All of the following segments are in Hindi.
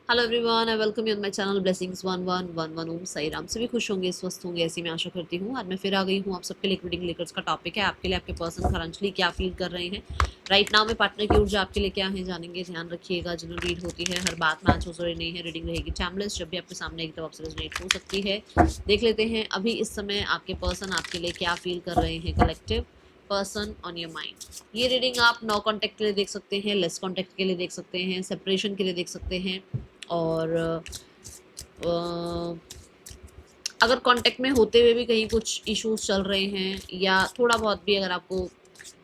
Hello everyone, I welcome you on my channel blessings 1111 ओम साई राम। सभी खुश होंगे, स्वस्थ होंगे, ऐसी मैं आशा करती हूँ। आज मैं फिर आ गई हूँ आप सबके लिए रीडिंग लेकर। का टॉपिक है आपके लिए आपके पर्सन करंटली क्या फील कर रहे हैं राइट नाउ में। पार्टनर की ऊर्जा आपके लिए क्या है जानेंगे। ध्यान रखिएगा, जिन्हें रीड होती है हर बात मैच हो रही नहीं है, रीडिंग रहेगी टाइमलेस। जब भी आपके सामने एक तरफ से रेजोनेट हो सकती है। देख लेते हैं अभी इस समय आपके पर्सन आपके लिए क्या फील कर रहे हैं। Collective person on your mind. ये रीडिंग आप नो कॉन्टेक्ट के लिए देख सकते हैं, लेस कॉन्टेक्ट के लिए देख सकते हैं, सेपरेशन के लिए देख सकते हैं। और अगर कांटेक्ट में होते हुए भी कहीं कुछ इश्यूज चल रहे हैं या थोड़ा बहुत भी अगर आपको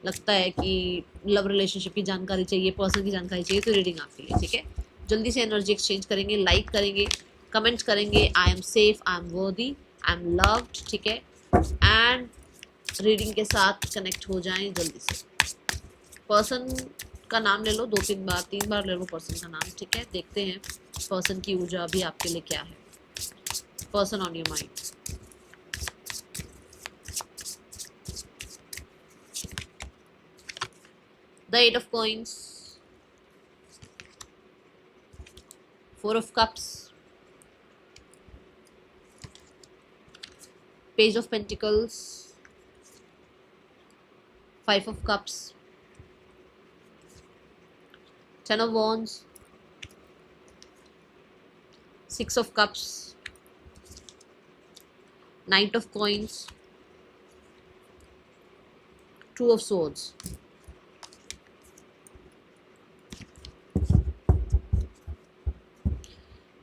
लगता है कि लव रिलेशनशिप की जानकारी चाहिए, पर्सन की जानकारी चाहिए, तो रीडिंग आपके लिए ठीक है। जल्दी से एनर्जी एक्सचेंज करेंगे, लाइक करेंगे, कमेंट्स करेंगे। I am safe, I am वर्दी, आई एम लव्ड, ठीक है। एंड रीडिंग के साथ कनेक्ट हो जाएं जल्दी से। पर्सन का नाम ले लो, 2-3 बार 3 बार ले लो पर्सन का नाम, ठीक है। देखते हैं पर्सन की ऊर्जा अभी आपके लिए क्या है। Person on your mind. The 8 of coins, 4 of cups, Page of Pentacles, 5 of cups, 10 of wands, 6 of cups, Knight of coins, 2 of swords.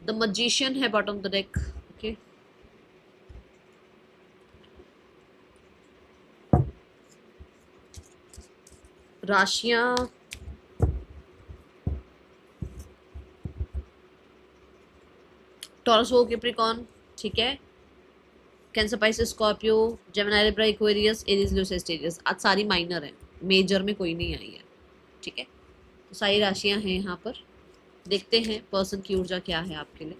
The magician है बॉटम द डेक, ओके। राशियां टॉरस हो, कैप्रिकॉर्न, ठीक है। Cancer, Pisces, Scorpio, Gemini, Libra, Aquarius, Aries, Leo, Sagittarius. आज सारी माइनर है, मेजर में कोई नहीं आई है, ठीक है। तो सारी राशियां हैं यहाँ पर। देखते हैं पर्सन की ऊर्जा क्या है आपके लिए।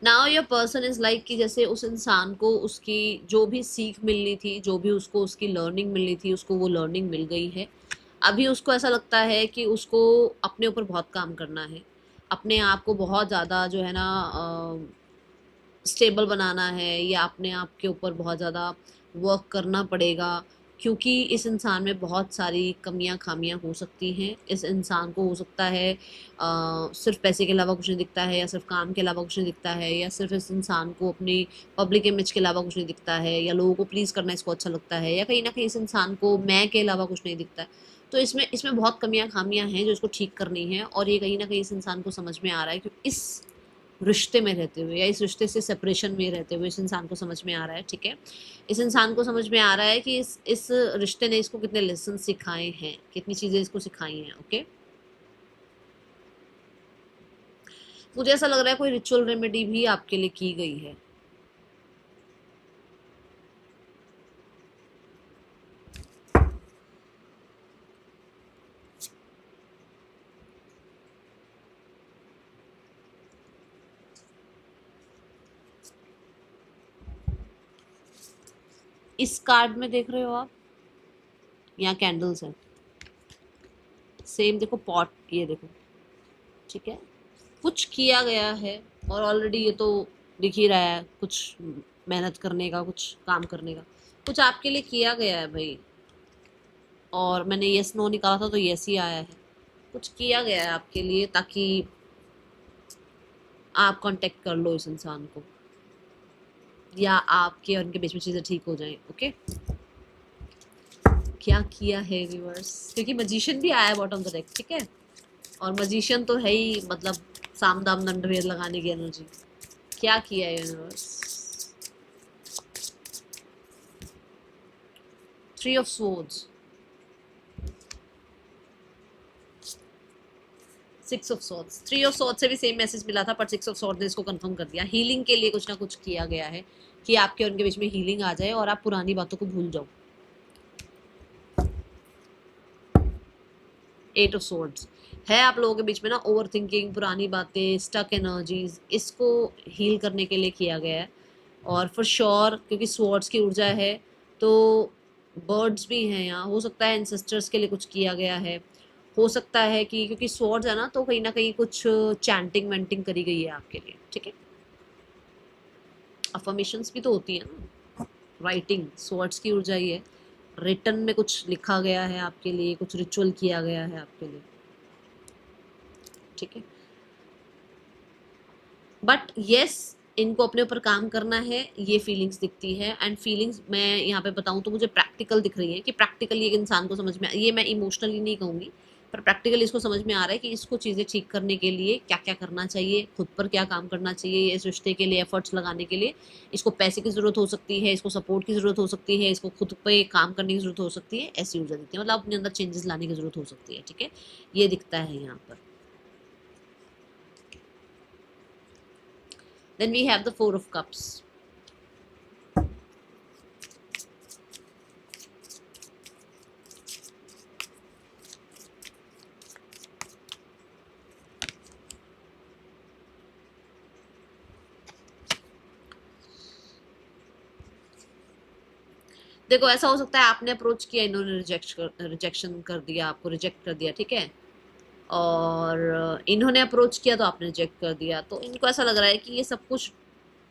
Now your person is like कि जैसे उस इंसान को उसकी जो भी सीख मिलनी थी, जो भी उसको उसकी लर्निंग मिलनी थी, उसको वो लर्निंग मिल गई है। अभी उसको ऐसा लगता है कि उसको अपने ऊपर बहुत काम करना है, अपने आप को बहुत ज़्यादा जो है ना स्टेबल बनाना है, या अपने आप के ऊपर बहुत ज़्यादा वर्क करना पड़ेगा। क्योंकि इस इंसान में बहुत सारी कमियां खामियां हो सकती हैं। इस इंसान को हो सकता है सिर्फ पैसे के अलावा कुछ नहीं दिखता है, या सिर्फ काम के अलावा कुछ नहीं दिखता है, या सिर्फ इस इंसान को अपनी पब्लिक इमेज के अलावा कुछ नहीं दिखता है, या लोगों को प्लीज़ करना इसको अच्छा लगता है, या कहीं ना कहीं इस इंसान को मैं के अलावा कुछ नहीं दिखता है। तो इसमें इसमें बहुत कमियां खामियां हैं जो इसको ठीक करनी है। और ये कहीं ना कहीं इस इंसान को समझ में आ रहा है कि इस रिश्ते में रहते हुए या इस रिश्ते से सेपरेशन में रहते हुए इस इंसान को समझ में आ रहा है, ठीक है। इस इंसान को समझ में आ रहा है कि इस रिश्ते ने इसको कितने लेसन सिखाए हैं, कितनी चीज़ें इसको सिखाई हैं, ओके। मुझे ऐसा लग रहा है कोई रिचुअल रेमेडी भी आपके लिए की गई है। इस कार्ड में देख रहे हो आप, यहाँ कैंडल्स हैं, सेम देखो पॉट, ये देखो, ठीक है। कुछ किया गया है और ऑलरेडी ये तो दिख ही रहा है, कुछ मेहनत करने का, कुछ काम करने का, कुछ आपके लिए किया गया है भाई। और मैंने यस नो निकाला था तो यस ही आया है। कुछ किया गया है आपके लिए ताकि आप कांटेक्ट कर लो इस इंसान को, या आपके और उनके बीच में चीज़ें ठीक हो जाएं, ओके। क्या किया है रिवर्स, क्योंकि मजिशियन भी आया है बॉटम द डेक, ठीक है। और मजिशियन तो है ही, मतलब साम दाम दंड भेद लगाने की एनर्जी। क्या किया है universe. 3 of swords, 6 of swords। 3 of swords से भी सेम मैसेज मिला था, पर 6 of swords ने इसको कंफर्म कर दिया। हीलिंग के लिए कुछ ना कुछ किया गया है कि आपके और उनके बीच में हीलिंग आ जाए और आप पुरानी बातों को भूल जाओ। एट ऑफ सोर्ड्स है आप लोगों के बीच में ना, ओवर थिंकिंग, पुरानी बातें, स्टक एनर्जीज, इसको हील करने के लिए किया गया है। और फॉर श्योर क्योंकि स्वॉर्ड्स की ऊर्जा है तो बर्ड्स भी हैं यहाँ, हो सकता है एंसेस्टर्स के लिए कुछ किया गया है, हो सकता है कि क्योंकि स्वॉर्ड्स है ना कहीं कुछ चैंटिंग वैंटिंग करी गई है आपके लिए, ठीक है। अफर्मेशंस भी तो होती है ना, राइटिंग स्वॉर्ड्स की ऊर्जा ही है, रिटन में कुछ लिखा गया है आपके लिए, कुछ रिचुअल किया गया है आपके लिए, ठीक है। बट येस इनको अपने ऊपर काम करना है, ये फीलिंग्स दिखती है। एंड फीलिंग्स मैं यहाँ पे बताऊँ तो मुझे प्रैक्टिकल दिख रही है कि प्रैक्टिकली एक इंसान को समझ में, ये मैं इमोशनली नहीं कहूँगी, पर प्रैक्टिकली इसको समझ में आ रहा है कि इसको चीज़ें ठीक करने के लिए क्या क्या करना चाहिए, खुद पर क्या काम करना चाहिए, इस रिश्ते के लिए एफर्ट्स लगाने के लिए इसको पैसे की ज़रूरत हो सकती है, इसको सपोर्ट की ज़रूरत हो सकती है, इसको खुद पे काम करने की ज़रूरत हो सकती है, ऐसी ऊर्जा दिखती है, मतलब अपने अंदर चेंजेस लाने की ज़रूरत हो सकती है, ठीक है, ये दिखता है यहाँ पर। Then we have the Four of Cups. देखो ऐसा हो सकता है आपने अप्रोच किया, इन्होंने रिजेक्शन कर दिया, आपको रिजेक्ट कर दिया, ठीक है, और इन्होंने अप्रोच किया तो आपने रिजेक्ट कर दिया। तो इनको ऐसा लग रहा है कि ये सब कुछ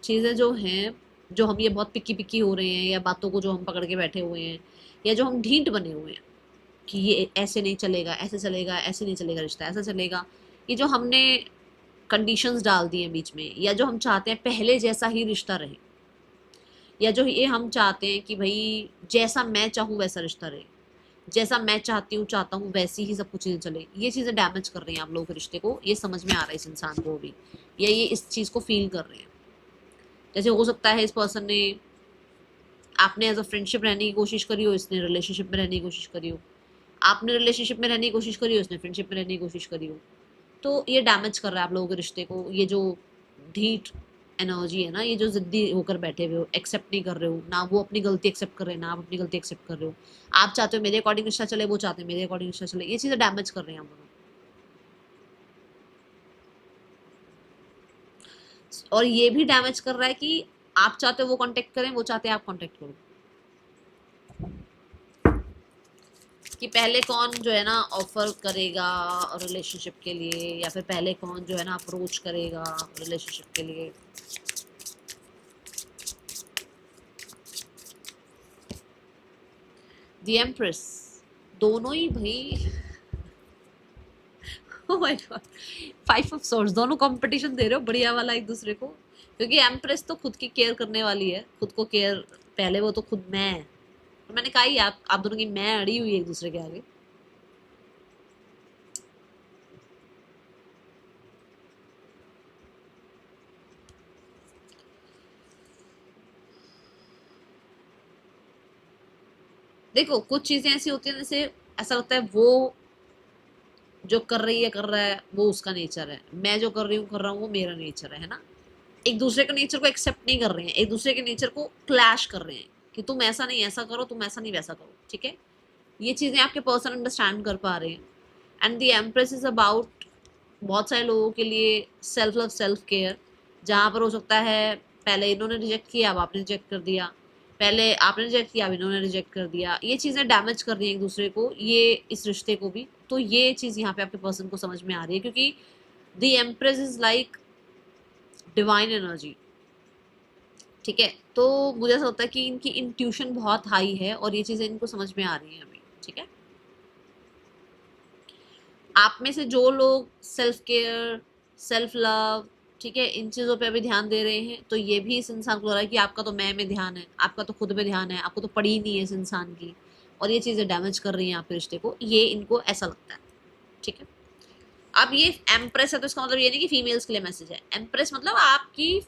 चीज़ें जो हैं, जो हम ये बहुत पिक्की पिक्की हो रहे हैं, या बातों को जो हम पकड़ के बैठे हुए हैं, या जो हम ढींट बने हुए हैं कि ये ऐसे नहीं चलेगा, ऐसे चलेगा, ऐसे नहीं चलेगा, रिश्ता ऐसा चलेगा, ये जो हमने कंडीशंस डाल दी हैं बीच में, या जो हम चाहते हैं पहले जैसा ही रिश्ता रहे, या जो ये हम चाहते हैं कि भाई जैसा मैं चाहूँ वैसा रिश्ता रहे, जैसा मैं चाहता हूँ वैसी ही सब कुछ चीज़ें चले, ये चीज़ें डैमेज कर रही हैं आप लोगों के रिश्ते को, ये समझ में आ रहा है इस इंसान को भी, या ये इस चीज़ को फील कर रहे हैं। जैसे हो सकता है इस पर्सन ने, आपने एज अ फ्रेंडशिप रहने की कोशिश करी हो, इसने रिलेशनशिप में रहने की कोशिश करी हो, आपने रिलेशनशिप में रहने की कोशिश करी हो, इसने फ्रेंडशिप में रहने की कोशिश करी हो, तो ये डैमेज कर रहा है आप लोगों के रिश्ते को। ये जो ढीठ एनर्जी है ना, ये जो जिद्दी होकर बैठे हुए हो, एक्सेप्ट नहीं कर रहे हो ना, वो अपनी गलती एक्सेप्ट कर रहे हैं ना आप अपनी गलती एक्सेप्ट कर रहे हो, आप चाहते हो मेरे अकॉर्डिंग रिश्ता चले, वो चाहते हैं मेरे अकॉर्डिंग रिश्ता चले, ये चीज़ें डैमेज कर रहे हैं हम लोग। और ये भी डैमेज कर रहा है कि आप चाहते हो वो कांटेक्ट करें, वो चाहते हैं आप कांटेक्ट करो, कि पहले कौन जो है ना ऑफर करेगा रिलेशनशिप के लिए, या फिर पहले कौन जो है ना अप्रोच करेगा रिलेशनशिप के लिए। द एम्प्रेस, दोनों ही भाई oh my God, five of swords, दोनों कंपटीशन दे रहे हो बढ़िया वाला एक दूसरे को, क्योंकि एम्प्रेस तो खुद की केयर करने वाली है, खुद को केयर, पहले वो तो खुद मैं है, तो मैंने कहा ही आप दोनों की मैं अड़ी हुई है एक दूसरे के आगे। देखो कुछ चीजें ऐसी होती है, जैसे ऐसा लगता है वो जो कर रही है कर रहा है वो उसका नेचर है, मैं जो कर रही हूँ कर रहा हूँ वो मेरा नेचर है ना। एक दूसरे के नेचर को एक्सेप्ट नहीं कर रहे हैं, एक दूसरे के नेचर को क्लैश कर रहे हैं कि तुम ऐसा नहीं ऐसा करो, तुम ऐसा नहीं वैसा करो, ठीक है। ये चीजें आपके पर्सन अंडरस्टैंड कर पा रहे हैं। And the empress is about बहुत सारे लोगों के लिए सेल्फ लव, सेल्फ केयर, जहाँ पर हो सकता है पहले इन्होंने रिजेक्ट किया, अब आपने रिजेक्ट कर दिया, पहले आपने रिजेक्ट किया, अब इन्होंने रिजेक्ट कर दिया, ये चीज़ें डैमेज कर रही हैं एक दूसरे को, ये इस रिश्ते को भी। तो ये चीज़ यहाँ पे आपके पर्सन को समझ में आ रही है, क्योंकि the empress is like divine energy, ठीक है। तो मुझे ऐसा होता है कि इनकी इंट्यूशन बहुत हाई है और ये चीज़ें इनको समझ में आ रही हैं अभी, ठीक है। आप में से जो लोग सेल्फ केयर, सेल्फ लव, ठीक है, इन चीज़ों पे अभी ध्यान दे रहे हैं, तो ये भी इस इंसान को लग रहा है कि आपका तो मैं में ध्यान है, आपका तो खुद में ध्यान है, आपको तो पड़ी ही नहीं है इस इंसान की, और ये चीज़ें डैमेज कर रही हैं आपके रिश्ते को, ये इनको ऐसा लगता है, ठीक है। अब ये एम्प्रेस है तो इसका मतलब ये नहीं कि फीमेल्स के लिए मैसेज है, एम्प्रेस मतलब आपकी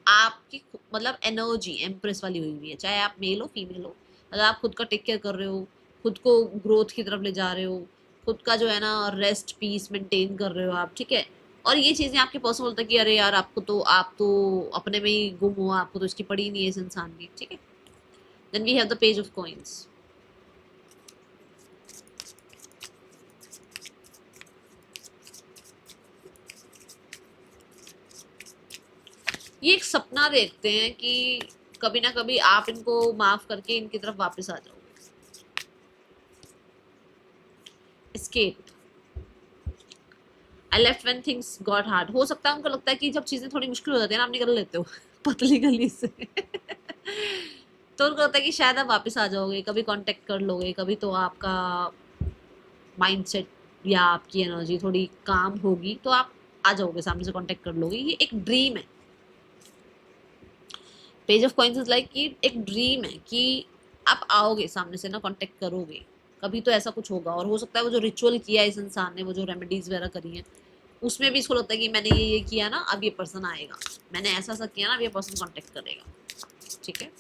आपकी मतलब एनर्जी एम्प्रेस वाली हुई हुई है, चाहे आप मेल हो फीमेल हो, मतलब आप खुद का टेक केयर कर रहे हो, खुद को ग्रोथ की तरफ ले जा रहे हो, खुद का जो है ना रेस्ट पीस मेंटेन कर रहे हो आप, ठीक है। और ये चीज़ें आपके पर्सन बोलता है कि अरे यार आप तो अपने में ही गुम हो, आपको तो इसकी पड़ी नहीं है इस इंसान की, ठीक है। Then we have the page of coins. ये एक सपना देखते हैं कि कभी ना कभी आप इनको माफ करके इनकी तरफ वापस आ जाओगे। Escape, I left when things got hard. हो सकता है उनको लगता है कि जब चीजें थोड़ी मुश्किल हो जाती है ना, आप निकल लेते हो पतली गली से तो उनको लगता है कि शायद आप वापस आ जाओगे, कभी कांटेक्ट कर लोगे, कभी तो आपका माइंडसेट या आपकी एनर्जी थोड़ी काम होगी तो आप आ जाओगे, सामने से कांटेक्ट कर लोगे। ये एक ड्रीम है। Page of coins is like कि एक ड्रीम है कि आप आओगे सामने से ना, कांटेक्ट करोगे, कभी तो ऐसा कुछ होगा। और हो सकता है वो जो रिचुअल किया है इस इंसान ने, वो जो रेमेडीज वगैरह करी हैं, उसमें भी इसको लगता है कि मैंने ये किया ना, अब ये पर्सन आएगा, मैंने ऐसा ऐसा किया ना, अब ये पर्सन कांटेक्ट करेगा। ठीक है,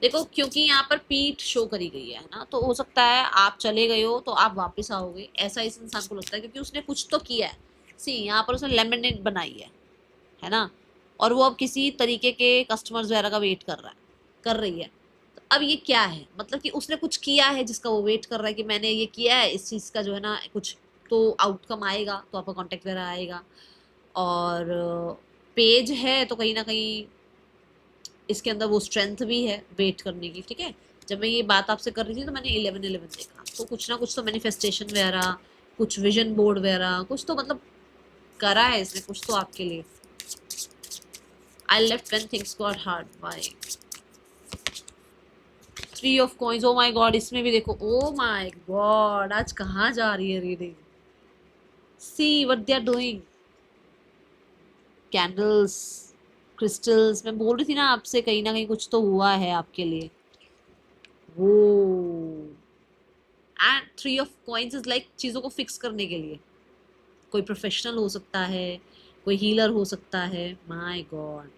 देखो क्योंकि यहाँ पर पीठ शो करी गई है ना, तो हो सकता है आप चले गए हो तो आप वापस आओगे, ऐसा इस इंसान को लगता है, क्योंकि उसने कुछ तो किया है। सी यहाँ पर उसने लेमनेड बनाई है ना, और वो अब किसी तरीके के कस्टमर्स वगैरह का वेट कर रहा है, कर रही है। तो अब ये क्या है, मतलब कि उसने कुछ किया है जिसका वो वेट कर रहा है कि मैंने ये किया है, इस चीज़ का जो है ना कुछ तो आउटकम आएगा, तो आपका कॉन्टेक्ट वगैरह आएगा। और पेज है तो कहीं ना कहीं इसके अंदर वो स्ट्रेंथ भी है वेट करने की। ठीक है, जब मैं ये बात आपसे कर रही थी तो मैंने 11-11 देखा, तो कुछ ना कुछ तो मैनिफेस्टेशन वगैरह, कुछ विजन बोर्ड वगैरह, कुछ तो मतलब करा है इसने कुछ तो आपके लिए। I left when things got hard by 3 of coins. Oh my god, इसमें भी देखो, ओ माय गॉड आज कहाँ जा रही है reading. See what they are doing, candles, crystals. मैं बोल रही थी ना आपसे, कहीं ना कहीं कुछ तो हुआ है आपके लिए। वो and 3 of coins is like चीज़ों को फिक्स करने के लिए कोई प्रोफेशनल हो सकता है, कोई हीलर हो सकता है। My God,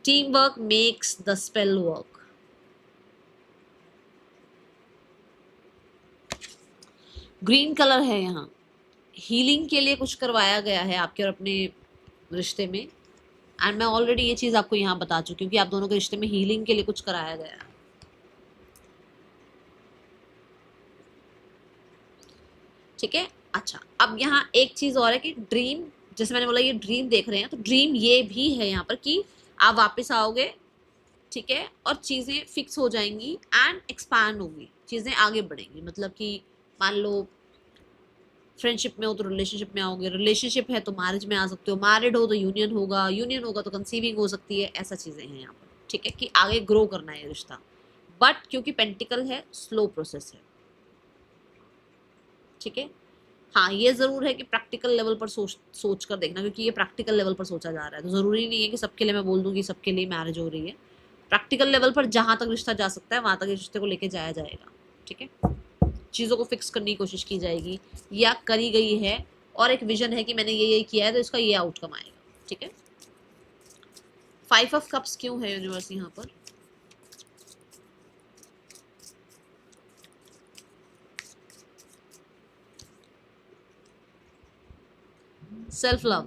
team work makes the spell work. Green colour है यहाँ, हीलिंग के लिए कुछ करवाया गया है आपके और अपने रिश्ते में। एंड मैं ऑलरेडी ये चीज़ आपको यहाँ बता चुकी हूँ कि आप दोनों के रिश्ते में हीलिंग के लिए कुछ कराया गया है। ठीक है, अच्छा अब यहाँ एक चीज़ और है कि ड्रीम, जैसे मैंने बोला ये ड्रीम देख रहे हैं, तो ड्रीम ये भी है यहाँ पर कि आप वापस आओगे। ठीक है, और चीज़ें फिक्स हो जाएंगी एंड एक्सपैंड होंगी, चीज़ें आगे बढ़ेंगी। मतलब कि मान लो फ्रेंडशिप में हो तो रिलेशनशिप में आओगे, रिलेशनशिप है तो मैरिज में आ सकते हो, मैरिड हो तो यूनियन होगा, यूनियन होगा तो कंसीविंग हो सकती है, ऐसा चीज़ें हैं यहाँ पर। ठीक है, कि आगे ग्रो करना है रिश्ता, बट क्योंकि पेंटिकल है, स्लो प्रोसेस है। ठीक है, हाँ ये ज़रूर है कि प्रैक्टिकल लेवल पर सोच कर देखना, क्योंकि ये प्रैक्टिकल लेवल पर सोचा जा रहा है, तो ज़रूरी नहीं है कि सबके लिए मैं बोल दूँ कि सबके लिए मैरिज हो रही है। प्रैक्टिकल लेवल पर जहाँ तक रिश्ता जा सकता है वहाँ तक इस रिश्ते को लेके जाया जाएगा। ठीक है, चीज़ों को फिक्स करने की कोशिश की जाएगी या करी गई है, और एक विजन है कि मैंने ये किया है तो इसका ये आउटकम आएगा। ठीक है, 5 ऑफ कप्स क्यों है यूनिवर्स यहाँ पर? सेल्फ लव,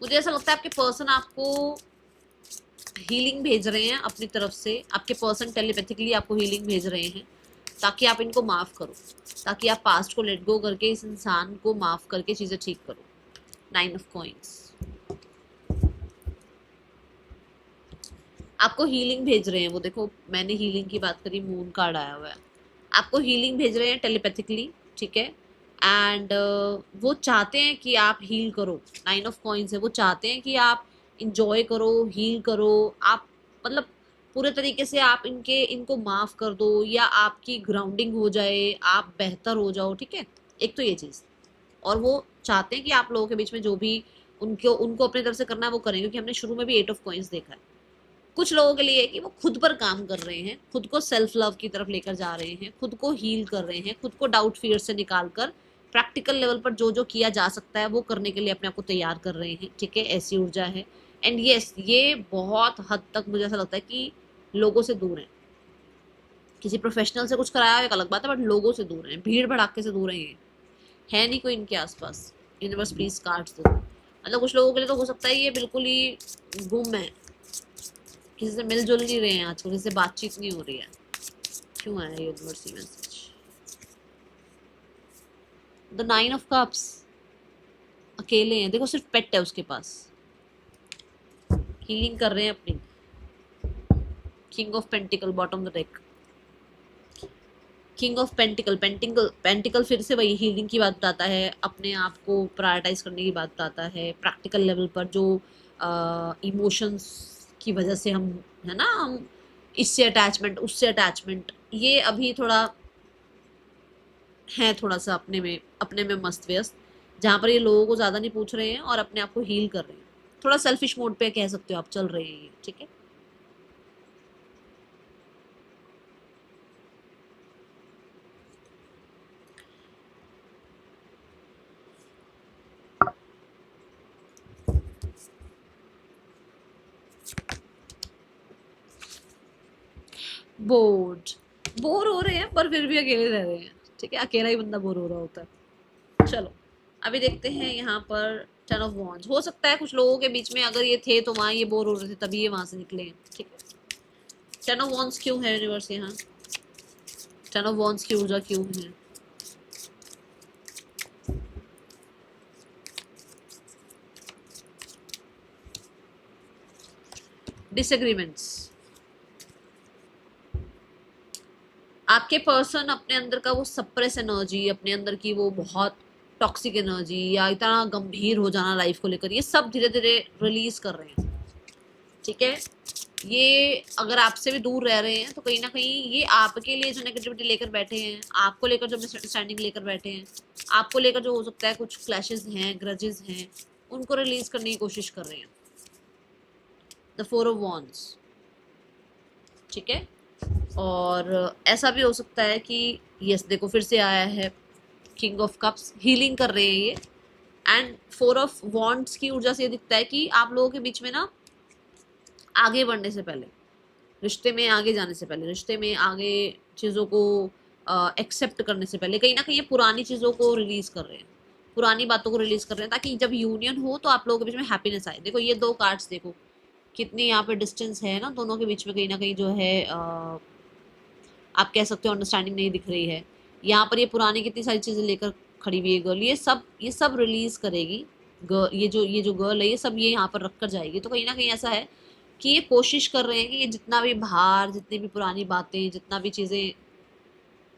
मुझे ऐसा लगता है आपके पर्सन आपको हीलिंग भेज रहे हैं अपनी तरफ से, आपके पर्सन टेलीपैथिकली आपको हीलिंग भेज रहे हैं ताकि आप इनको माफ़ करो, ताकि आप पास्ट को लेट गो करके इस इंसान को माफ़ करके चीज़ें ठीक करो। 9 ऑफ कॉइंस, आपको हीलिंग भेज रहे हैं वो, देखो मैंने हीलिंग की बात करी, मून कार्ड आया हुआ है, आपको हीलिंग भेज रहे हैं टेलीपैथिकली। ठीक है, एंड वो चाहते हैं कि आप हील करो। 9 ऑफ कॉइंस है, वो चाहते हैं कि आप इंजॉय करो, हील करो, आप मतलब पूरे तरीके से आप इनको माफ़ कर दो, या आपकी ग्राउंडिंग हो जाए, आप बेहतर हो जाओ। ठीक है, एक तो ये चीज़, और वो चाहते हैं कि आप लोगों के बीच में जो भी उनको उनको अपनी तरफ से करना है वो करें, क्योंकि हमने शुरू में भी 8 ऑफ कॉइंस देखा है। कुछ लोगों के लिए है कि वो खुद पर काम कर रहे हैं, खुद को सेल्फ लव की तरफ लेकर जा रहे हैं, खुद को हील कर रहे हैं, खुद को डाउट फियर से निकाल कर प्रैक्टिकल लेवल पर जो जो किया जा सकता है वो करने के लिए अपने आप को तैयार कर रहे हैं। ठीक है, ऐसी ऊर्जा है। एंड यस, ये बहुत हद तक मुझे ऐसा लगता है कि लोगों से दूर है, किसी प्रोफेशनल से कुछ कराया हो एक अलग बात है, बट लोगों से दूर हैं, भीड़ भड़ाके से दूर हैं, ये है नहीं कोई इनके आसपास। यूनिवर्स प्लीज कार्ड्स दो। मतलब कुछ लोगों के लिए तो हो सकता है ये बिल्कुल ही गुम है, किसी से मिलजुल नहीं रहे हैं आजकल, किसी से बातचीत नहीं हो रही है। क्यों आया universe message? The 9 of Cups, अकेले हैं, देखो सिर्फ पेट है उसके पास, हीलिंग कर रहे हैं अपनी। King of pentacle bottom the deck, king of pentacle, pentacle फिर से वही हीलिंग की बात बताता है, अपने आप को प्रायोरिटाइज करने की बात बताता है, प्रैक्टिकल लेवल पर जो इमोशंस की वजह से हम, है ना, हम इससे अटैचमेंट उससे अटैचमेंट, ये अभी थोड़ा है, थोड़ा सा अपने में मस्त व्यस्त, जहाँ पर ये लोगों को ज़्यादा नहीं पूछ रहे हैं और अपने आप को हील कर रहे हैं। थोड़ा सेल्फिश मोड पे कह सकते हो आप, चल रहे हैं ये, ठीक है। बोर्ड, बोर हो रहे हैं पर फिर भी अकेले रह रहे हैं, ठीक है, अकेला ही बंदा बोर हो रहा होता है। चलो अभी देखते हैं यहाँ पर 10 of Wands। हो सकता है कुछ लोगों के बीच में अगर ये थे तो वहाँ ये बोर हो रहे थे तभी ये वहां से निकले, ठीक है। 10 of Wands क्यों है यूनिवर्स यहाँ? 10 of Wands की ऊर्जा क्यों है? डिसएग्रीमेंट्स, आपके पर्सन अपने अंदर का वो सप्रेस एनर्जी, अपने अंदर की वो बहुत टॉक्सिक एनर्जी या इतना गंभीर हो जाना लाइफ को लेकर, ये सब धीरे धीरे रिलीज कर रहे हैं, ठीक है। ये अगर आपसे भी दूर रह रहे हैं तो कहीं ना कहीं ये आपके लिए जो नेगेटिविटी लेकर बैठे हैं, आपको लेकर जो मिसअंडरस्टैंडिंग लेकर बैठे हैं, आपको लेकर जो हो सकता है कुछ क्लैशेस हैं, ग्रजेस हैं, उनको रिलीज करने की कोशिश कर रहे हैं। द 4 of Wands, ठीक है। और ऐसा भी हो सकता है कि यस देखो फिर से आया है किंग ऑफ कप्स, हीलिंग कर रहे हैं ये। एंड 4 of Wands की ऊर्जा से ये दिखता है कि आप लोगों के बीच में ना आगे बढ़ने से पहले, रिश्ते में आगे जाने से पहले, रिश्ते में आगे चीज़ों को एक्सेप्ट करने से पहले कहीं ना कहीं ये पुरानी चीज़ों को रिलीज कर रहे हैं, पुरानी बातों को रिलीज कर रहे हैं, ताकि जब यूनियन हो तो आप लोगों के बीच में हैप्पीनेस आए। देखो ये 2 कार्ड्स देखो कितनी यहाँ पे डिस्टेंस है ना दोनों के बीच में, कहीं ना कहीं जो है आप कह सकते हो अंडरस्टैंडिंग नहीं दिख रही है। यहाँ पर ये पुरानी कितनी सारी चीज़ें लेकर खड़ी हुई है गर्ल, ये सब रिलीज करेगी गर्ल, ये जो गर्ल है ये सब ये यहाँ पर रख कर जाएगी। तो कहीं ना कहीं ऐसा है कि ये कोशिश कर रहे हैं कि ये जितना भी भार, जितनी भी पुरानी बातें, जितना भी चीज़ें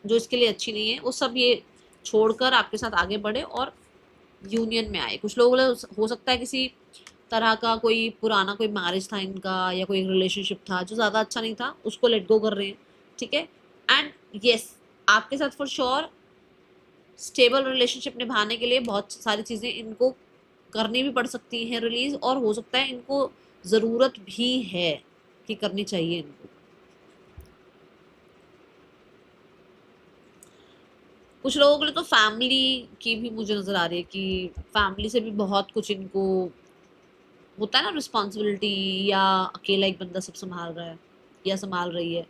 जो इसके लिए अच्छी नहीं है, वो सब ये छोड़कर आपके साथ आगे बढ़े और यूनियन में आए। कुछ लोगों हो सकता है किसी तरह का कोई पुराना कोई मैरिज था इनका या कोई रिलेशनशिप था जो ज़्यादा अच्छा नहीं था, उसको लेट गो कर रहे हैं, ठीक है। एंड यस आपके साथ फॉर श्योर स्टेबल रिलेशनशिप निभाने के लिए बहुत सारी चीज़ें इनको करनी भी पड़ सकती हैं रिलीज, और हो सकता है इनको ज़रूरत भी है कि करनी चाहिए इनको। कुछ लोगों के लिए तो फैमिली की भी मुझे नज़र आ रही है कि फैमिली से भी बहुत कुछ इनको होता है ना, रिस्पॉन्सिबिलिटी, या अकेला एक बंदा सब संभाल रहा है या संभाल रही है,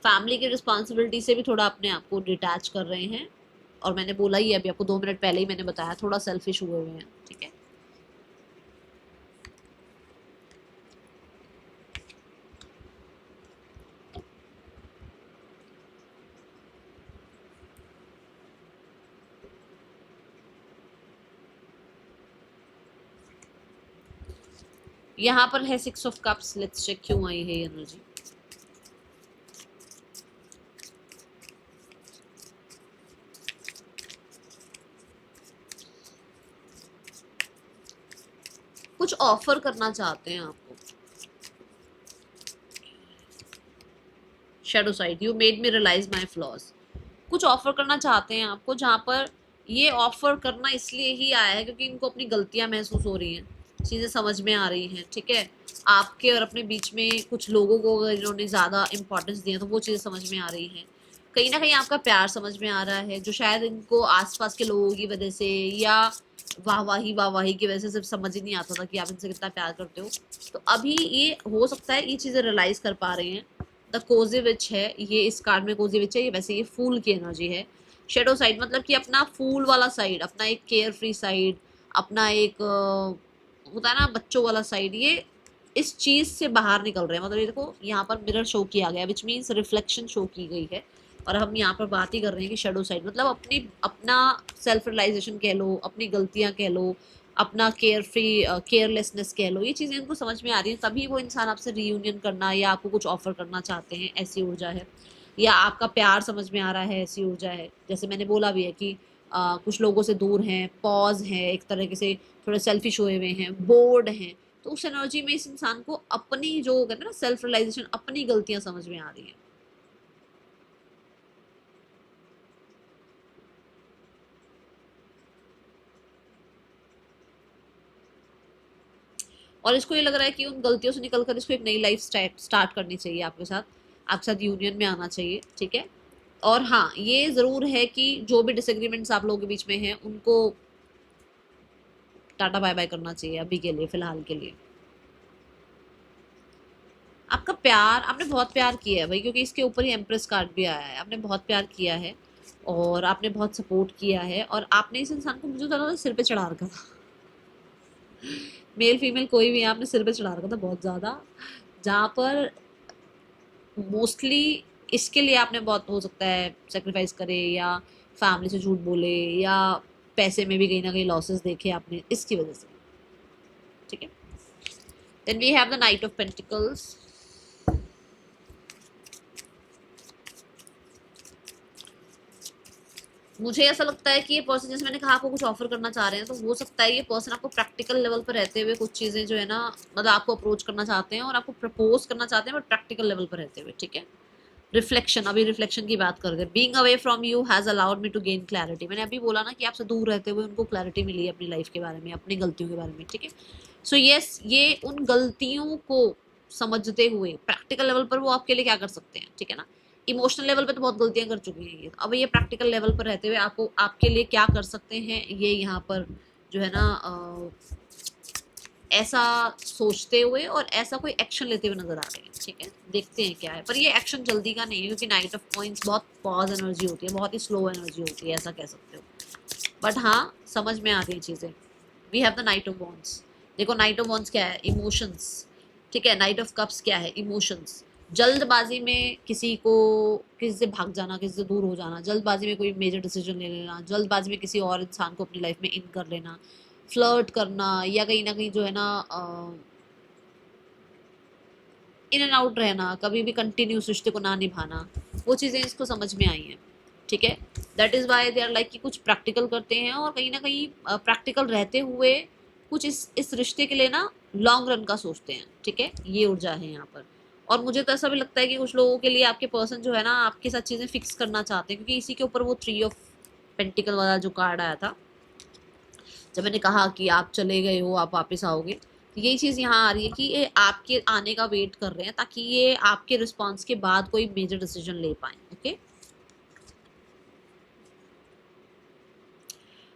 फैमिली की रिस्पॉन्सिबिलिटी से भी थोड़ा अपने आप को डिटैच कर रहे हैं। और मैंने बोला ही अभी आपको 2 मिनट पहले ही मैंने बताया, थोड़ा सेल्फिश हुए हुए हैं, ठीक है। यहाँ पर है 6 of Cups, लेट्स चेक क्यों आई है ये एनर्जी। कुछ ऑफर करना चाहते हैं आपको, shadow side, you made me realize my flaws. कुछ ऑफर करना चाहते हैं आपको, जहाँ पर ये ऑफर करना इसलिए ही आया है क्योंकि इनको अपनी गलतियां महसूस हो रही हैं, चीज़ें समझ में आ रही हैं, ठीक है। आपके और अपने बीच में कुछ लोगों को अगर इन्होंने ज़्यादा इंपॉर्टेंस दिया तो वो चीज़ें समझ में आ रही हैं। कहीं ना कहीं आपका प्यार समझ में आ रहा है जो शायद इनको आसपास के लोगों की वजह से या वाहवाही की वजह से सिर्फ समझ ही नहीं आता था कि आप इनसे कितना प्यार करते हो। तो अभी ये हो सकता है ये चीज़ें रियलाइज़ कर पा रहे हैं द कोजिविच है, ये इस कार्ड में कोजिविच है, ये वैसे ये फूल की एनर्जी है। शेडो साइड मतलब कि अपना फूल वाला साइड, अपना एक केयर फ्री साइड, अपना एक होता है ना बच्चों वाला साइड, ये इस चीज से बाहर निकल रहे हैं। मतलब ये देखो यहाँ पर मिरर शो किया गया, विच मीन्स रिफ्लेक्शन शो की गई है। और हम यहाँ पर बात ही कर रहे हैं कि शेडो साइड मतलब अपनी अपना सेल्फ रियलाइजेशन कह लो, अपनी गलतियां कह लो, अपना केयर फ्री केयरलेसनेस कह लो, ये चीज़ें इनको समझ में आ रही हैं, तभी वो इंसान आपसे रीयूनियन करना या आपको कुछ ऑफर करना चाहते हैं, ऐसी ऊर्जा है। या आपका प्यार समझ में आ रहा है, ऐसी ऊर्जा है। जैसे मैंने बोला भी है कि कुछ लोगों से दूर हैं, पॉज है एक तरह से, थोड़े सेल्फिश हुए हुए हैं, बोर्ड हैं। तो उस एनर्जी में इस इंसान को अपनी जो कहते हैं ना सेल्फ रियलाइजेशन, अपनी गलतियां समझ में आ रही हैं। और इसको ये लग रहा है कि उन गलतियों से निकलकर इसको एक नई लाइफ स्टार्ट करनी चाहिए, आपके साथ यूनियन में आना चाहिए, ठीक है। और हाँ, ये ज़रूर है कि जो भी डिसएग्रीमेंट्स आप लोगों के बीच में हैं उनको टाटा बाय बाय करना चाहिए अभी के लिए, फिलहाल के लिए। आपका प्यार, आपने बहुत प्यार किया है भाई, क्योंकि इसके ऊपर ही एम्प्रेस कार्ड भी आया है। आपने बहुत प्यार किया है और आपने बहुत सपोर्ट किया है, और आपने इस इंसान को मुझे ज़्यादा सिर पे चढ़ा रखा था। मेल फीमेल कोई भी है, आपने सिर पे चढ़ा रखा था बहुत ज़्यादा, जहाँ पर मोस्टली इसके लिए आपने बहुत हो सकता है सेक्रीफाइस करे, या फैमिली से झूठ बोले, या पैसे में भी कहीं ना कहीं लॉसेस देखे आपने इसकी वजह से, ठीक है। Then we have the knight of pentacles. मुझे ऐसा लगता है कि ये पर्सन, जैसे मैंने कहा, आपको कुछ ऑफर करना चाह रहे हैं, तो हो सकता है ये पर्सन आपको प्रैक्टिकल लेवल पर रहते हुए कुछ चीज़ें जो है ना, मतलब आपको अप्रोच करना चाहते हैं और आपको प्रपोज करना चाहते हैं, बट प्रैक्टिकल लेवल पर रहते हुए, ठीक है। रिफ्लेक्शन, अभी रिफ्लेक्शन की बात कर रहे हैं। Being away from you has allowed me to gain clarity. मैंने अभी बोला ना कि आपसे दूर रहते हुए उनको क्लैरिटी मिली है अपनी लाइफ के बारे में, अपनी गलतियों के बारे में, ठीक है। सो यस, ये उन गलतियों को समझते हुए प्रैक्टिकल लेवल पर वो आपके लिए क्या कर सकते हैं, ठीक है ना। इमोशनल लेवल पे तो बहुत गलतियां कर चुकी हैं ये, अब ये प्रैक्टिकल लेवल पर रहते हुए आपको आपके लिए क्या कर सकते हैं, ये यहाँ पर जो है ना ऐसा सोचते हुए और ऐसा कोई एक्शन लेते हुए नजर आ रहे हैं, ठीक है। देखते हैं क्या है, पर ये एक्शन जल्दी का नहीं है, क्योंकि नाइट ऑफ कॉइंस बहुत पॉज एनर्जी होती है, बहुत ही स्लो एनर्जी होती है, ऐसा कह सकते हो। बट हाँ, समझ में आ रही चीज़ें। We have the knight of wands. देखो नाइट ऑफ वॉन्ड्स क्या है, इमोशंस, ठीक है। नाइट ऑफ कप्स क्या है, इमोशंस। जल्दबाजी में किसी से भाग जाना, किसी से दूर हो जाना, जल्दबाजी में कोई मेजर डिसीजन ले लेना, जल्दबाजी में किसी और इंसान को अपनी लाइफ में इन कर लेना, फ्लर्ट करना, या कहीं ना कहीं जो है ना इन एंड आउट रहना, कभी भी कंटिन्यूस रिश्ते को ना निभाना, वो चीज़ें इसको समझ में आई हैं, ठीक है। That is why they are like कि कुछ प्रैक्टिकल करते हैं, और कहीं ना कहीं प्रैक्टिकल रहते हुए कुछ इस रिश्ते के लिए ना लॉन्ग रन का सोचते हैं, ठीक है। ये ऊर्जा है यहाँ पर। और मुझे तो ऐसा भी लगता है कि कुछ लोगों के लिए आपके पर्सन जो है ना आपके साथ चीज़ें फिक्स करना चाहते हैं, क्योंकि इसी के ऊपर वो 3 ऑफ पेंटिकल वाला जो कार्ड आया था, जब मैंने कहा कि आप चले गए हो, आप वापस आओगे, तो यही चीज़ यहाँ आ रही है कि ये आपके आने का वेट कर रहे हैं, ताकि ये आपके रिस्पॉन्स के बाद कोई मेजर डिसीजन ले पाए, ओके।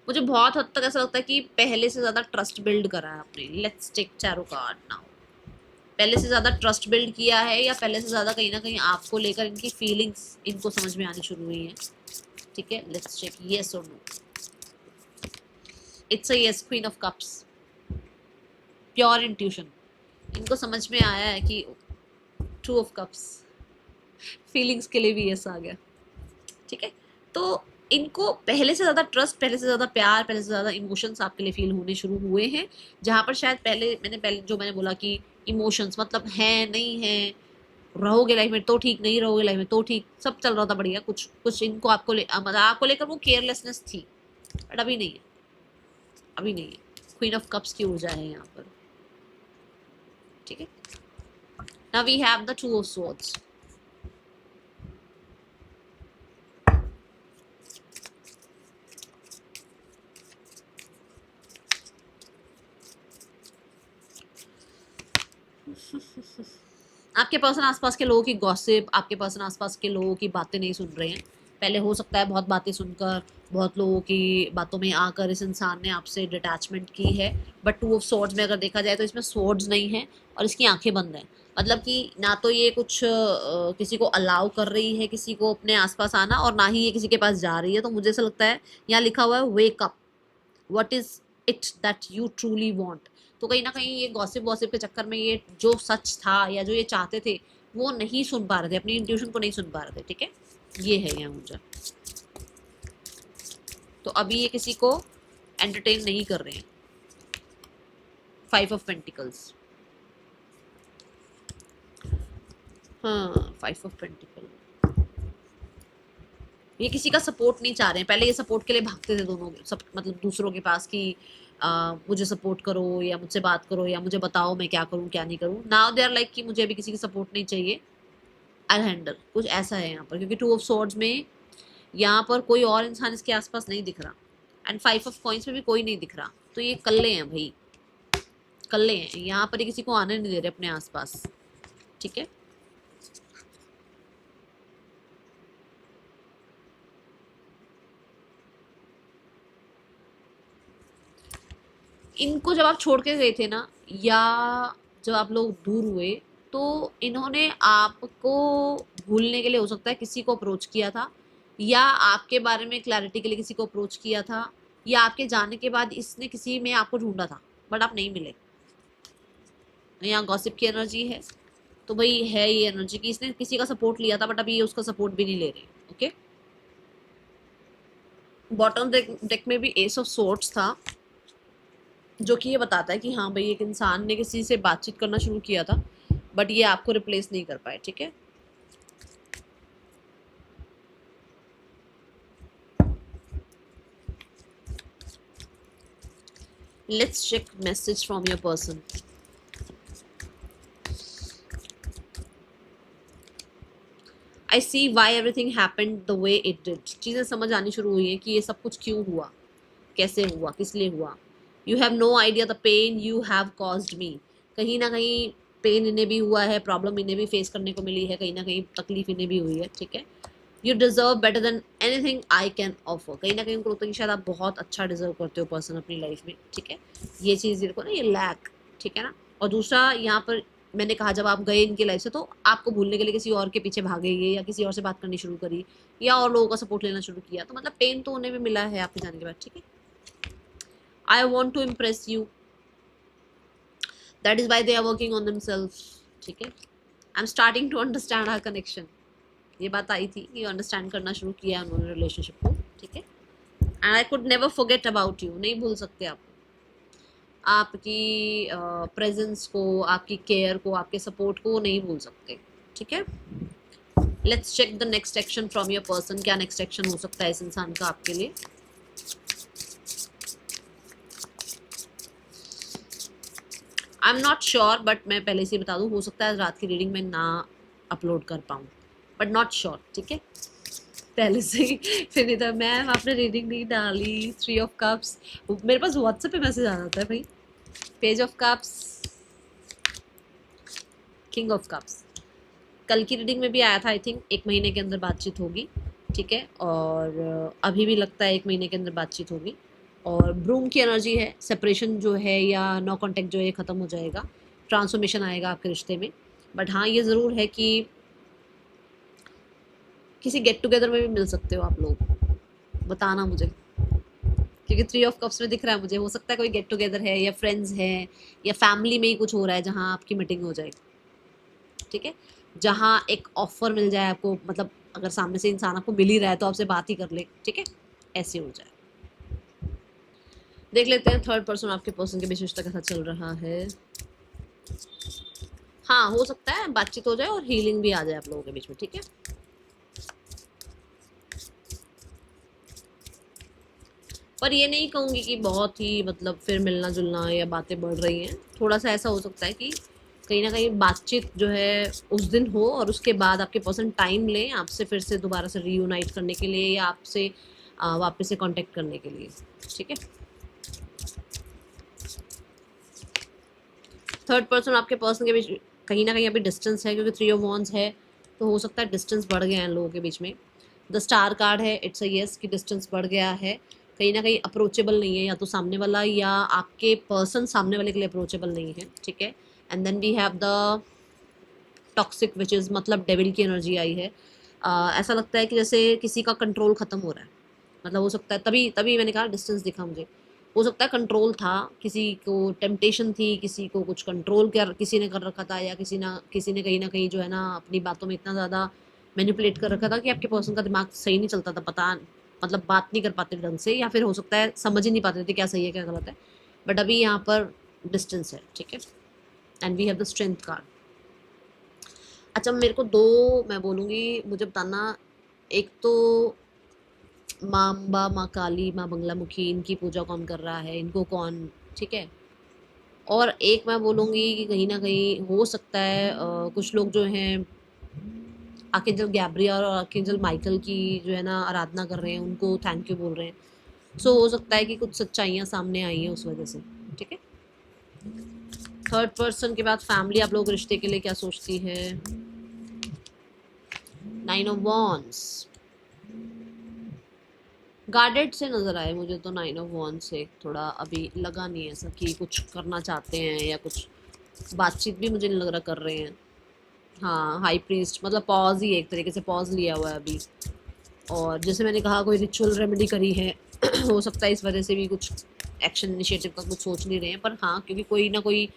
मुझे बहुत हद तक ऐसा लगता है कि पहले से ज़्यादा ट्रस्ट बिल्ड करा है आपने। Let's take tarot card now. पहले से ज़्यादा ट्रस्ट बिल्ड किया है, या पहले से ज़्यादा कहीं ना कहीं आपको लेकर इनकी फीलिंग्स इनको समझ में आनी शुरू हुई हैं, ठीक है। लेट्स चेक येस और no. It's a yes, queen of cups, pure intuition. इनको समझ में आया है कि टू ऑफ कप्स, फीलिंग्स के लिए भी यस आ गया, ठीक है। तो इनको पहले से ज़्यादा ट्रस्ट, पहले से ज़्यादा प्यार, पहले से ज़्यादा इमोशंस आपके लिए फील होने शुरू हुए हैं, जहाँ पर शायद पहले जो मैंने बोला कि इमोशंस मतलब हैं नहीं हैं, रहोगे लाइफ में तो ठीक, नहीं रहोगे लाइफ में तो ठीक, सब चल रहा था बढ़िया, कुछ कुछ इनको मतलब आपको लेकर वो केयरलेसनेस थी, बट अभी नहीं है, अभी नहीं है। क्वीन ऑफ कप्स की ऊर्जा है यहाँ पर, ठीक है। Now we have the 2 of swords. आपके पर्सन आसपास के लोगों की गॉसिप, आपके पर्सन आसपास के लोगों की बातें नहीं सुन रहे हैं, पहले हो सकता है बहुत बातें सुनकर, बहुत लोगों की बातों में आकर इस इंसान ने आपसे डिटैचमेंट की है, बट टू ऑफ स्वॉर्ड्स में अगर देखा जाए तो इसमें स्वॉर्ड्स नहीं है और इसकी आंखें बंद हैं। मतलब कि ना तो ये कुछ किसी को अलाउ कर रही है किसी को अपने आसपास आना, और ना ही ये किसी के पास जा रही है। तो मुझे ऐसा लगता है यहाँ लिखा हुआ है wake up, what is it that you truly want. तो कहीं ना कहीं ये गॉसिप वॉसिप के चक्कर में ये जो सच था या जो ये चाहते थे वो नहीं सुन पा रहे थे, अपनी इंट्यूशन को नहीं सुन पा रहे थे। ठीक है, ये है यहाँ मुझे। तो अभी ये किसी को एंटरटेन नहीं कर रहे हैं। 5 ऑफ पेंटिकल्स, हाँ 5 ऑफ पेंटिकल, ये किसी का सपोर्ट नहीं चाह रहे हैं। पहले ये सपोर्ट के लिए भागते थे दोनों सब, मतलब दूसरों के पास कि मुझे सपोर्ट करो या मुझसे बात करो या मुझे बताओ मैं क्या करूं क्या नहीं करूं। नाउ दे आर लाइक कि मुझे अभी किसी की सपोर्ट नहीं चाहिए, आई हैंडल, कुछ ऐसा है यहाँ पर। क्योंकि 2 ऑफ स्वॉर्ड्स में यहाँ पर कोई और इंसान इसके आसपास नहीं दिख रहा, एंड 5 ऑफ कॉइंस में भी कोई नहीं दिख रहा। तो ये कल्ले हैं भाई, कल्ले हैं यहाँ पर, ये किसी को आने नहीं दे रहे अपने आसपास। ठीक है, इनको जब आप छोड़ के गए थे ना, या जब आप लोग दूर हुए, तो इन्होंने आपको भूलने के लिए हो सकता है किसी को अप्रोच किया था, या आपके बारे में क्लैरिटी के लिए किसी को अप्रोच किया था, या आपके जाने के बाद इसने किसी में आपको ढूंढा था बट आप नहीं मिले। यहाँ गॉसिप की एनर्जी है, तो भाई है ये एनर्जी कि इसने किसी का सपोर्ट लिया था बट अभी ये उसका सपोर्ट भी नहीं ले रहे। ओके, बॉटम डेक में भी एस ऑफ सोर्ट्स था, जो कि ये बताता है कि हाँ भाई एक इंसान ने किसी से बातचीत करना शुरू किया था बट ये आपको रिप्लेस नहीं कर पाए। ठीक है, let's check message from your person. I see why everything happened the way it did. चीज़ें समझ आनी शुरू हुई है कि ये सब कुछ क्यों हुआ, कैसे हुआ, किस लिए हुआ। You have no idea the pain you have caused me. कहीं ना कहीं पेन इन्हें भी हुआ है, प्रॉब्लम इन्हें भी फेस करने को मिली है, कहीं ना कहीं तकलीफ इन्हें भी हुई है। ठीक है, you deserve better than anything I can offer. कहीं ना कहीं उनको लगता है कि शायद आप बहुत अच्छा डिजर्व करते हो पर्सन अपनी लाइफ में। ठीक है, ये चीज़ देखो ना, ये लैक। ठीक है ना, और दूसरा यहाँ पर मैंने कहा जब आप गए इनकी लाइफ से तो आपको भूलने के लिए किसी और के पीछे भागे ये, या किसी और से बात करनी शुरू करी, या और लोगों का सपोर्ट लेना शुरू किया। तो मतलब पेन तो उन्हें भी मिला है आपके जाने के बाद। ठीक है, I want to impress you. That is why they are working on themselves. ठीक है, I'm starting to understand our connection. ये बात आई थी कि अंडरस्टैंड करना शुरू किया उन्होंने रिलेशनशिप को। ठीक है, and I could never forget about you. नहीं भूल सकते आप, आपकी प्रेजेंस को, आपकी केयर को, आपके सपोर्ट को नहीं भूल सकते। ठीक है, let's check the next action from your person. क्या नेक्स्ट एक्शन हो सकता है इस इंसान का आपके लिए। I am not sure, but मैं पहले से बता दूं, हो सकता है रात की रीडिंग में ना अपलोड कर पाऊँ, बट नॉट श्योर। ठीक है, पहले से ही फिर नहीं था मैम आपने रीडिंग नहीं डाली। 3 ऑफ कप्स, मेरे पास व्हाट्सएप पे मैसेज आ जाता है भाई। Page of cups, king of cups. कल की रीडिंग में भी आया था, आई थिंक 1 महीने के अंदर बातचीत होगी। ठीक है, और अभी भी लगता है 1 महीने के अंदर बातचीत होगी। और ब्रूम की एनर्जी है, सेपरेशन जो है या नो कांटेक्ट जो है ये ख़त्म हो जाएगा, ट्रांसफॉर्मेशन आएगा आपके रिश्ते में। बट हाँ ये ज़रूर है कि किसी गेट टुगेदर में भी मिल सकते हो आप लोग, बताना मुझे, क्योंकि 3 ऑफ कप्स में दिख रहा है मुझे। हो सकता है कोई गेट टुगेदर है या फ्रेंड्स हैं या फैमिली में ही कुछ हो रहा है जहाँ आपकी मीटिंग हो जाएगी। ठीक है, जहाँ एक ऑफर मिल जाए आपको, मतलब अगर सामने से इंसान आपको मिल ही रहा है तो आपसे बात ही कर ले। ठीक है, ऐसे हो जाए। देख लेते हैं थर्ड पर्सन आपके पर्सन के बीच रिश्ता कैसा चल रहा है। हाँ हो सकता है बातचीत हो जाए और हीलिंग भी आ जाए आप लोगों के बीच में। ठीक है, पर ये नहीं कहूँगी कि बहुत ही मतलब फिर मिलना जुलना या बातें बढ़ रही हैं। थोड़ा सा ऐसा हो सकता है कि कहीं ना कहीं बातचीत जो है उस दिन हो और उसके बाद आपके पर्सन टाइम लें आपसे फिर से दोबारा से रीयूनाइट करने के लिए या आपसे वापस से कांटेक्ट करने के लिए। ठीक है, थर्ड पर्सन आपके पर्सन के बीच कहीं ना कहीं अभी डिस्टेंस है, क्योंकि 3 ऑफ वॉन्ड्स है, तो हो सकता है डिस्टेंस बढ़ गया है लोगों के बीच में। द स्टार कार्ड है, इट्स अ यस कि डिस्टेंस बढ़ गया है, कहीं ना कहीं अप्रोचेबल नहीं है, या तो सामने वाला या आपके पर्सन सामने वाले के लिए अप्रोचेबल नहीं है, ठीक है। And then we have the toxic which is मतलब डेविल की एनर्जी आई है। ऐसा लगता है कि जैसे किसी का कंट्रोल ख़त्म हो रहा है, मतलब हो सकता है, तभी तभी मैंने कहा डिस्टेंस दिखा मुझे, हो सकता है कंट्रोल था, किसी को टेम्पटेशन थी, किसी को कुछ कंट्रोल कर किसी ने कर रखा था, या किसी ने कहीं ना कहीं जो है ना अपनी बातों में इतना ज़्यादा मैनिपुलेट कर रखा था कि आपके पर्सन का दिमाग सही नहीं चलता था, पता मतलब बात नहीं कर पाते ढंग से, या फिर हो सकता है समझ ही नहीं पाते थे क्या सही है क्या गलत है। बट अभी यहाँ पर डिस्टेंस है, ठीक है। And we have the strength card. अच्छा, मेरे को दो मैं बोलूँगी, मुझे बताना, एक तो माँ अम्बा, माँ काली, माँ बंगलामुखी, इनकी पूजा कौन कर रहा है, इनको कौन, ठीक है। और एक मैं बोलूँगी कि कहीं ना कहीं हो सकता है कुछ लोग जो हैं आर्कएंजल गैब्रियल और आर्कएंजल माइकल की जो है ना आराधना कर रहे हैं, उनको थैंक यू बोल रहे हैं। सो हो सकता है कि कुछ सच्चाइयाँ सामने आई हैं उस वजह से, ठीक है। थर्ड पर्सन के बाद फैमिली आप लोग रिश्ते के लिए क्या सोचती है? 9 ऑफ वॉन्ड्स, गार्डेड से नज़र आए मुझे तो 9 ऑफ वॉन्ड्स से, थोड़ा अभी लगा नहीं है ऐसा कि कुछ करना चाहते हैं, या कुछ बातचीत भी मुझे नहीं लग रहा कर रहे हैं। हाँ, हाई प्रीस्ट मतलब पॉज ही है, एक तरीके से पॉज लिया हुआ है अभी। और जैसे मैंने कहा कोई रिचुअल रेमेडी करी है हो सकता है इस वजह से भी कुछ एक्शन इनिशिएटिव का कुछ सोच नहीं रहे हैं, पर हाँ क्योंकि कोई ना कोई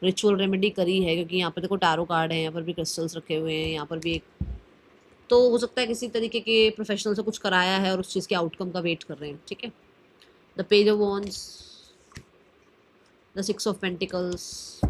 रिचुअल रेमेडी करी है, क्योंकि यहाँ पर देखो टारो कार्ड है, यहाँ पर भी क्रिस्टल्स रखे हुए हैं, यहाँ पर भी एक, तो हो सकता है किसी तरीके के प्रोफेशनल से कुछ कराया है और उस चीज़ के आउटकम का वेट कर रहे हैं, ठीक है। The page of wands, the 6 of pentacles,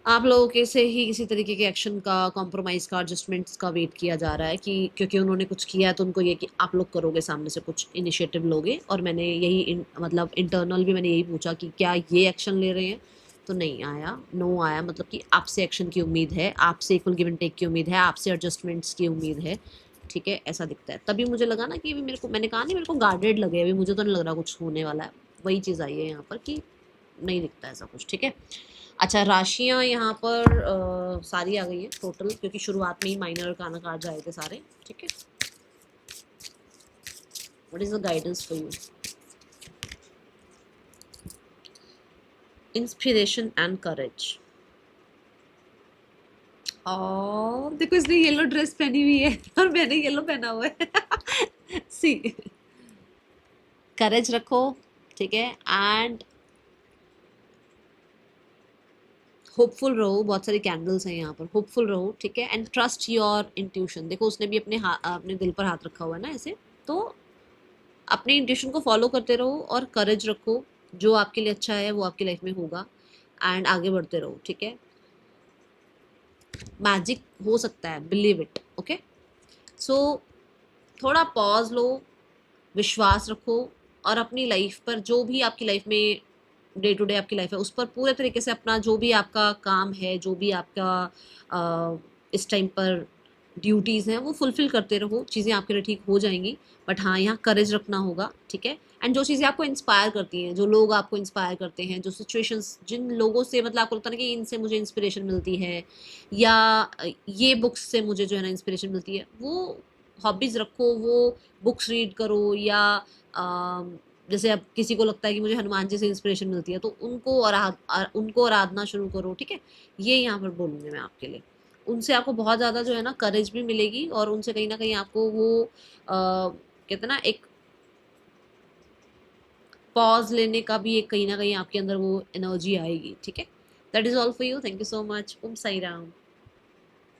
आप लोगों के से ही किसी तरीके के एक्शन का, कॉम्प्रोमाइज़ का, एडजस्टमेंट्स का वेट किया जा रहा है कि क्योंकि उन्होंने कुछ किया है तो उनको ये कि आप लोग करोगे, सामने से कुछ इनिशिएटिव लोगे। और मैंने यही मतलब इंटरनल भी मैंने यही पूछा कि क्या ये एक्शन ले रहे हैं, तो नहीं आया, नो आया, मतलब कि आपसे एक्शन की उम्मीद है, आपसे इक्वल गिव एंड टेक की उम्मीद है, आपसे एडजस्टमेंट्स की उम्मीद है, ठीक है, ऐसा दिखता है। तभी मुझे लगा ना कि अभी मेरे को, मैंने कहा नहीं मेरे को गार्डेड लगे, अभी मुझे तो नहीं लग रहा कुछ होने वाला है, वही चीज़ आई है यहाँ पर कि नहीं दिखता ऐसा कुछ, ठीक है। अच्छा, राशियाँ यहाँ पर सारी आ गई हैं टोटल, क्योंकि शुरुआत में ही माइनर अर्काना कार्ड्स आए थे सारे, ठीक है। What is the guidance for you? Inspiration and courage. और देखो इसने येलो ड्रेस पहनी हुई है और मैंने येलो पहना हुआ है सी, करेज रखो, ठीक है। एंड होपफुल रहो, बहुत सारी कैंडल्स हैं यहाँ पर, होपफुल रहो, ठीक है। And trust your intuition. देखो उसने भी अपने दिल पर हाथ रखा हुआ है ना ऐसे, तो अपने इंट्यूशन को फॉलो करते रहो और करेज रखो, जो आपके लिए अच्छा है वो आपकी लाइफ में होगा। एंड आगे बढ़ते रहो, ठीक है। मैजिक हो सकता है, बिलीव इट, ओके। सो थोड़ा पॉज लो, विश्वास रखो, और अपनी लाइफ पर, जो भी आपकी लाइफ में डे टू डे आपकी लाइफ है, उस पर पूरे तरीके से अपना जो भी आपका काम है, जो भी आपका इस टाइम पर ड्यूटीज़ हैं, वो फुलफिल करते रहो, चीज़ें आपके लिए ठीक हो जाएंगी। बट हाँ, यहाँ करेज रखना होगा, ठीक है। एंड जो चीज़ें आपको इंस्पायर करती हैं, जो लोग आपको इंस्पायर करते हैं, जो सिचुएशंस, जिन लोगों से मतलब आपको लगता है ना कि इनसे मुझे इंस्पिरेशन मिलती है, या ये बुक्स से मुझे जो है ना इंस्पिरेशन मिलती है, वो हॉबीज़ रखो, वो बुक्स रीड करो, या जैसे अब किसी को लगता है कि मुझे हनुमान जी से इंस्पिरेशन मिलती है, तो उनको आराधना शुरू करो, ठीक है। ये यहाँ पर बोलूँगी मैं आपके लिए, उनसे आपको बहुत ज़्यादा जो है ना करेज भी मिलेगी, और उनसे कहीं ना कहीं आपको वो कहते हैं ना एक पॉज लेने का भी एक कहीं ना कहीं आपके अंदर वो एनर्जी आएगी, ठीक है। That is all for you, thank you so much, Om Sai Ram.